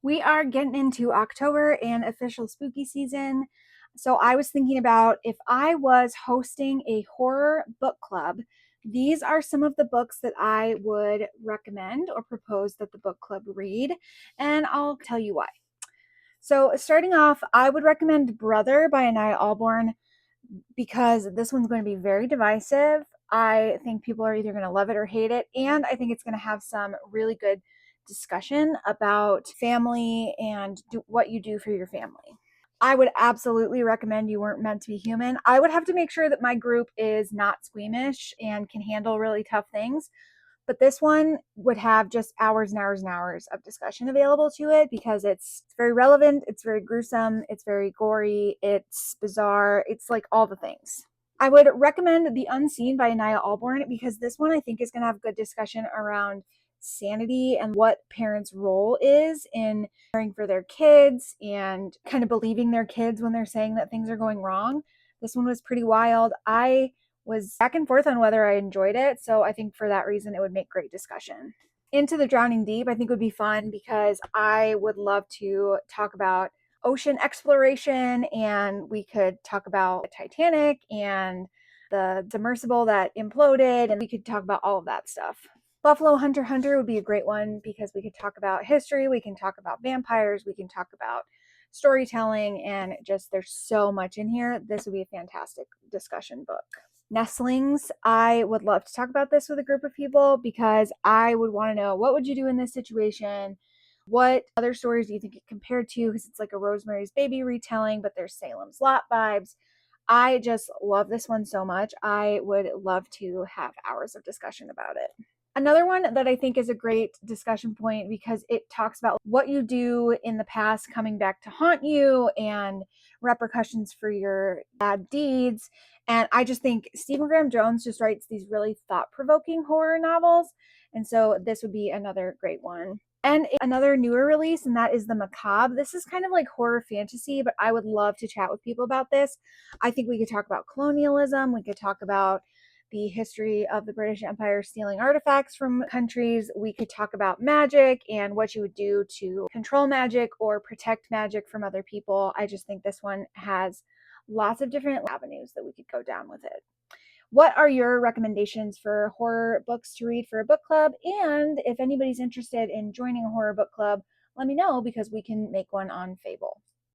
We are getting into October and official spooky season. So I was thinking about if I was hosting a horror book club, these are some of the books that I would recommend or propose that the book club read, and I'll tell you why. So, starting off, I would recommend Brother by Anaya Alborn because this one's going to be very divisive. I think people are either going to love it or hate it. And I think it's going to have some really good discussion about family and what you do for your family. I would absolutely recommend You Weren't Meant to Be Human. I would have to make sure that my group is not squeamish and can handle really tough things. But this one would have just hours and hours and hours of discussion available to it because it's very relevant, it's very gruesome, it's very gory, it's bizarre, it's like all the things. I would recommend The Unseen by Anaya Alborn because this one I think is going to have good discussion around sanity and what parents' role is in caring for their kids and kind of believing their kids when they're saying that things are going wrong. This one was pretty wild. I was back and forth on whether I enjoyed it. So I think for that reason, it would make great discussion. Into the Drowning Deep, I think would be fun because I would love to talk about ocean exploration and we could talk about Titanic and the submersible that imploded and we could talk about all of that stuff. Buffalo Hunter Hunter would be a great one because we could talk about history, we can talk about vampires, we can talk about storytelling, and just there's so much in here. This would be a fantastic discussion book. Nestlings, I would love to talk about this with a group of people because I would want to know what would you do in this situation? What other stories do you think it compared to? Because it's like a Rosemary's Baby retelling, but there's Salem's Lot vibes. I just love this one so much. I would love to have hours of discussion about it. Another one that I think is a great discussion point because it talks about what you do in the past coming back to haunt you and repercussions for your bad deeds. And I just think Stephen Graham Jones just writes these really thought provoking horror novels. And so this would be another great one. And another newer release, and that is The Macabre. This is kind of like horror fantasy, but I would love to chat with people about this. I think we could talk about colonialism. We could talk about the history of the British Empire stealing artifacts from countries. We could talk about magic and what you would do to control magic or protect magic from other people. I just think this one has lots of different avenues that we could go down with it. What are your recommendations for horror books to read for a book club? And if anybody's interested in joining a horror book club, let me know because we can make one on Fable.